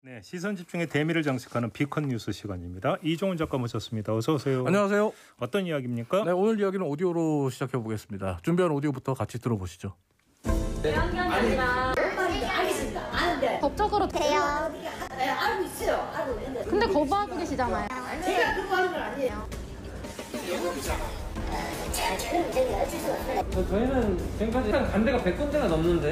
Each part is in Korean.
네, 시선 집중의 대미를 장식하는 비컨 뉴스 시간입니다. 이종훈 작가 모셨습니다. 어서 오세요. 안녕하세요. 어떤 이야기입니까? 네, 오늘 이야기는 오디오로 시작해 보겠습니다. 준비한 오디오부터 같이 들어보시죠. 알겠습니다. 아는데 법적으로 돼요. 알고 있어요. 알고 있는데 근데 거부하고 계시잖아요. 제가 그거 하는 건 아니에요. 제가 지금 문제는 어쩔 수 없어요. 저희는 지금까지 간 데가 100군데가 넘는데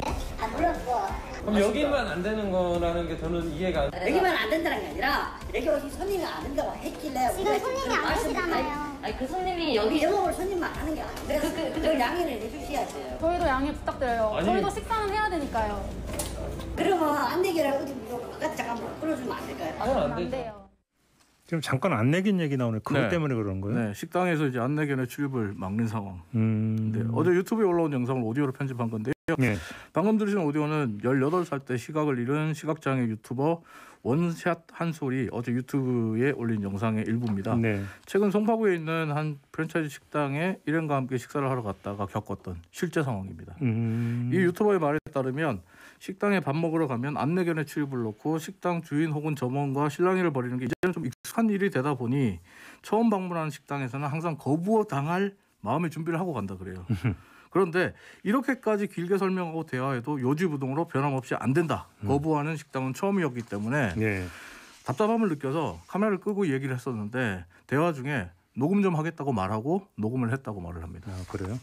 물론 뭐 그럼 여기만 안 되는 거라는 게 저는 이해가 안 돼요. 여기만 안 된다는 게 아니라 여기 오신 손님이 안 된다고 했길래 지금 손님이 안 계시잖아요. 아니 그 손님이 여기 영업을 손님만 하는 게 아니라 그걸 양해를 해주셔야죠. 저희도 양해 부탁드려요. 아니. 저희도 식사는 해야 되니까요. 그러면 안내기를 어디 뭐 바깥에 잠깐 끌어주면 안 될까요? 그건 안 안 되죠. 돼요. 지금 잠깐 안내긴 얘기 나오네. 그것 네. 때문에 그런 거예요? 네, 식당에서 이제 안내견의 출입을 막는 상황. 네, 어제 유튜브에 올라온 영상을 오디오로 편집한 건데요. 네. 방금 들으신 오디오는 18살 때 시각을 잃은 시각장애 유튜버 원샷 한솔이 어제 유튜브에 올린 영상의 일부입니다. 네. 최근 송파구에 있는 한 프랜차이즈 식당에 일행과 함께 식사를 하러 갔다가 겪었던 실제 상황입니다. 이 유튜버의 말에 따르면 식당에 밥 먹으러 가면 안내견의 출입을 놓고 식당 주인 혹은 점원과 실랑이를 벌이는 게 이제는 좀 익숙한 일이 되다 보니 처음 방문하는 식당에서는 항상 거부당할 마음의 준비를 하고 간다 그래요. 그런데 이렇게까지 길게 설명하고 대화해도 요지부동으로 변함없이 안 된다. 거부하는 식당은 처음이었기 때문에 네. 답답함을 느껴서 카메라를 끄고 얘기를 했었는데 대화 중에 녹음 좀 하겠다고 말하고 녹음을 했다고 말을 합니다. 아, 그래요?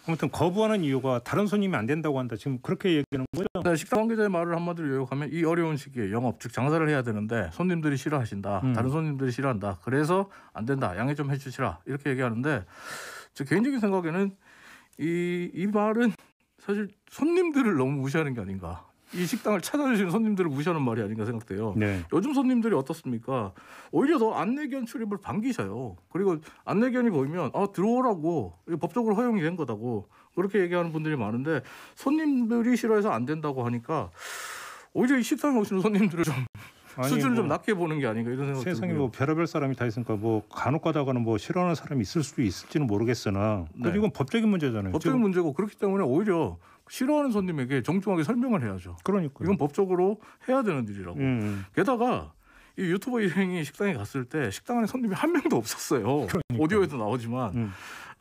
아무튼 거부하는 이유가 다른 손님이 안 된다고 한다. 지금 그렇게 얘기하는 거죠? 네, 식당 관계자의 말을 한마디로 요약하면 이 어려운 시기에 영업 즉 장사를 해야 되는데 손님들이 싫어하신다. 다른 손님들이 싫어한다. 그래서 안 된다. 양해 좀 해주시라. 이렇게 얘기하는데 제 개인적인 생각에는 이 말은 사실 손님들을 너무 무시하는 게 아닌가. 이 식당을 찾아주시는 손님들을 무시하는 말이 아닌가 생각돼요. 네. 요즘 손님들이 어떻습니까? 오히려 더 안내견 출입을 반기셔요. 그리고 안내견이 보이면 들어오라고 법적으로 허용이 된 거다고 그렇게 얘기하는 분들이 많은데 손님들이 싫어해서 안 된다고 하니까 오히려 이 식당에 오시는 손님들을 좀 수준을 좀 낮게 보는 게 아닌가 이런 생각이 세상에 들고요. 뭐 별의별 사람이 다 있으니까 뭐 간혹 가다가는 뭐 싫어하는 사람이 있을 수도 있을지는 모르겠으나 네. 이건 법적인 문제잖아요. 법적인 지금. 문제고 그렇기 때문에 오히려 싫어하는 손님에게 정중하게 설명을 해야죠. 그러니까 이건 법적으로 해야 되는 일이라고. 게다가 이 유튜버 일행이 식당에 갔을 때 식당 안에 손님이 한 명도 없었어요. 오디오에도 나오지만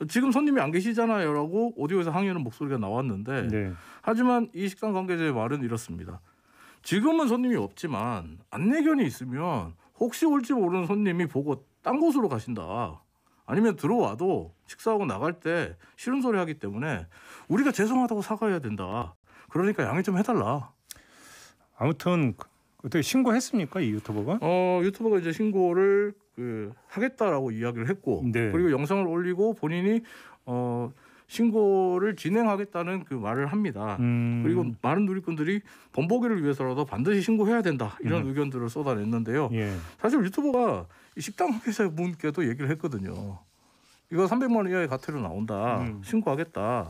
지금 손님이 안 계시잖아요라고 오디오에서 항의하는 목소리가 나왔는데 네. 하지만 이 식당 관계자의 말은 이렇습니다. 지금은 손님이 없지만 안내견이 있으면 혹시 올지 모르는 손님이 보고 딴 곳으로 가신다. 아니면 들어와도 식사하고 나갈 때 싫은 소리 하기 때문에 우리가 죄송하다고 사과해야 된다. 그러니까 양해 좀 해달라. 아무튼 어떻게 신고했습니까 이 유튜버가? 유튜버가 이제 신고를 하겠다라고 이야기를 했고 네. 그리고 영상을 올리고 본인이 신고를 진행하겠다는 그 말을 합니다. 그리고 많은 누리꾼들이 본보기를 위해서라도 반드시 신고해야 된다 이런 의견들을 쏟아냈는데요. 예. 사실 유튜버가 이 식당 관계자 분께도 얘기를 했거든요. 이거 300만 원 이하의 과태료 나온다. 신고하겠다.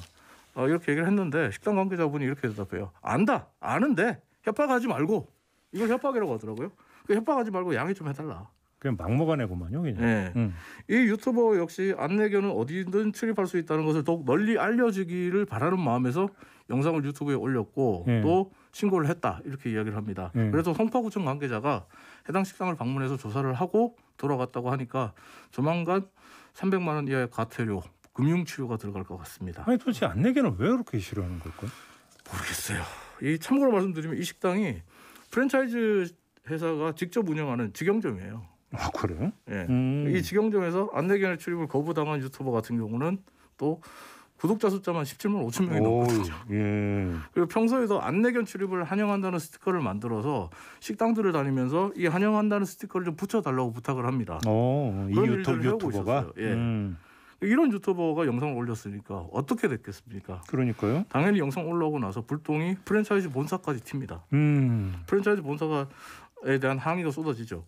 이렇게 얘기를 했는데 식당 관계자분이 이렇게 대답해요. 안다. 아는데 협박하지 말고. 이걸 협박이라고 하더라고요. 협박하지 말고 양해 좀 해달라. 그냥 막무가내구만요, 그냥. 네. 이 유튜버 역시 안내견은 어디든 출입할 수 있다는 것을 더욱 널리 알려지기를 바라는 마음에서 영상을 유튜브에 올렸고 또 신고를 했다 이렇게 이야기를 합니다. 그래서 송파구청 관계자가 해당 식당을 방문해서 조사를 하고 돌아갔다고 하니까 조만간 300만 원 이하의 과태료, 금융치료가 들어갈 것 같습니다. 아니 도대체 안내견을 왜 그렇게 싫어하는 걸까요? 모르겠어요. 이 참고로 말씀드리면 이 식당이 프랜차이즈 회사가 직접 운영하는 직영점이에요. 아 그래요? 예. 이 직영점에서 안내견의 출입을 거부당한 유튜버 같은 경우는 또 구독자 숫자만 17만 5천 명이 넘거든요. 예. 그리고 평소에도 안내견 출입을 환영한다는 스티커를 만들어서 식당들을 다니면서 이 환영한다는 스티커를 좀 붙여달라고 부탁을 합니다. 이 그런 일들을 하고 유튜버가? 있었어요. 예. 이런 유튜버가 영상을 올렸으니까 어떻게 됐겠습니까? 그러니까요. 당연히 영상 올라오고 나서 불똥이 프랜차이즈 본사까지 튑니다. 프랜차이즈 본사에 대한 항의가 쏟아지죠.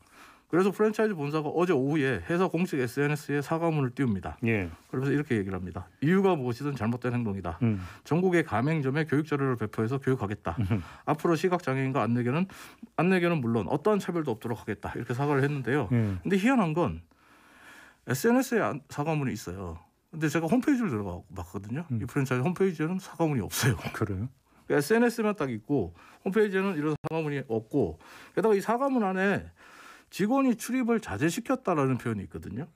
그래서 프랜차이즈 본사가 어제 오후에 회사 공식 SNS에 사과문을 띄웁니다. 예. 그러면서 이렇게 얘기를 합니다. 이유가 무엇이든 잘못된 행동이다. 전국의 가맹점에 교육 자료를 배포해서 교육하겠다. 앞으로 시각장애인과 안내견은 물론 어떠한 차별도 없도록 하겠다. 이렇게 사과를 했는데요. 근데 희한한 건 SNS에 사과문이 있어요. 근데 제가 홈페이지를 들어가 봤거든요. 이 프랜차이즈 홈페이지에는 사과문이 없어요. 그래요? SNS만 딱 있고 홈페이지에는 이런 사과문이 없고 게다가 이 사과문 안에 직원이 출입을 자제시켰다라는 표현이 있거든요.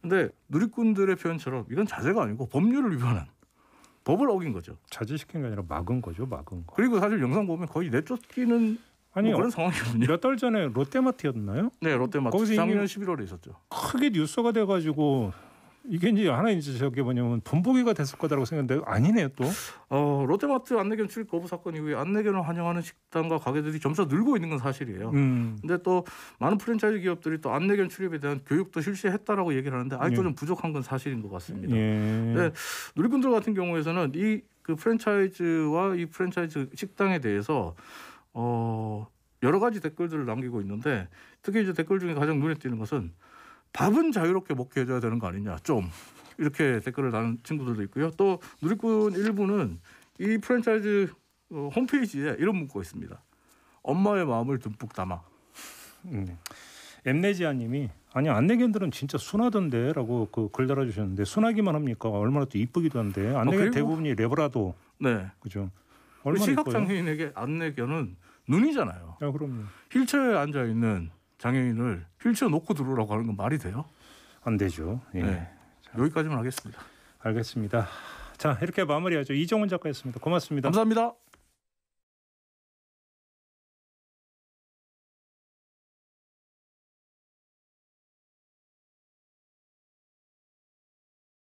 근데 누리꾼들의 표현처럼 이건 자제가 아니고 법률을 위반한 법을 어긴 거죠. 자제시킨 게 아니라 막은 거죠. 막은 거. 그리고 사실 영상 보면 거의 내쫓기는 아니 그런 상황이거든요. 몇 달 전에 롯데마트였나요? 네, 롯데마트 거기서 작년 11월에 있었죠. 크게 뉴스가 돼가지고 이게 이제 하나 이제 저게 뭐냐면 본보기가 됐을 거다라고 생각했는데 아니네요 또. 롯데마트 안내견 출입 거부 사건 이후에 안내견을 환영하는 식당과 가게들이 점차 늘고 있는 건 사실이에요. 근데 또 많은 프랜차이즈 기업들이 또 안내견 출입에 대한 교육도 실시했다라고 얘기를 하는데 아직도 좀 부족한 건 사실인 것 같습니다. 네, 누리꾼들 같은 경우에서는 이 그 프랜차이즈와 이 프랜차이즈 식당에 대해서 여러 가지 댓글들을 남기고 있는데 특히 이제 댓글 중에 가장 눈에 띄는 것은 밥은 자유롭게 먹게 해줘야 되는 거 아니냐 좀 이렇게 댓글을 다는 친구들도 있고요. 또 누리꾼 일부는 이 프랜차이즈 홈페이지에 이런 문구가 있습니다. 엄마의 마음을 듬뿍 담아. 엠네지아님이 아니 안내견들은 진짜 순하던데라고 그 글 달아주셨는데 순하기만 합니까? 얼마나 또 이쁘기도 한데 안내견 그리고- 대부분이 레브라도 네. 그죠? 우리 얼마나 이뻐요? 시각장애인에게 안내견은 눈이잖아요. 아 그럼요. 휠체어에 앉아 있는 장애인을 휠체어 놓고 들어오라고 하는 건 말이 돼요? 안 되죠. 예. 네. 여기까지만 하겠습니다. 알겠습니다. 자 이렇게 마무리하죠. 이정훈 작가였습니다. 고맙습니다. 감사합니다.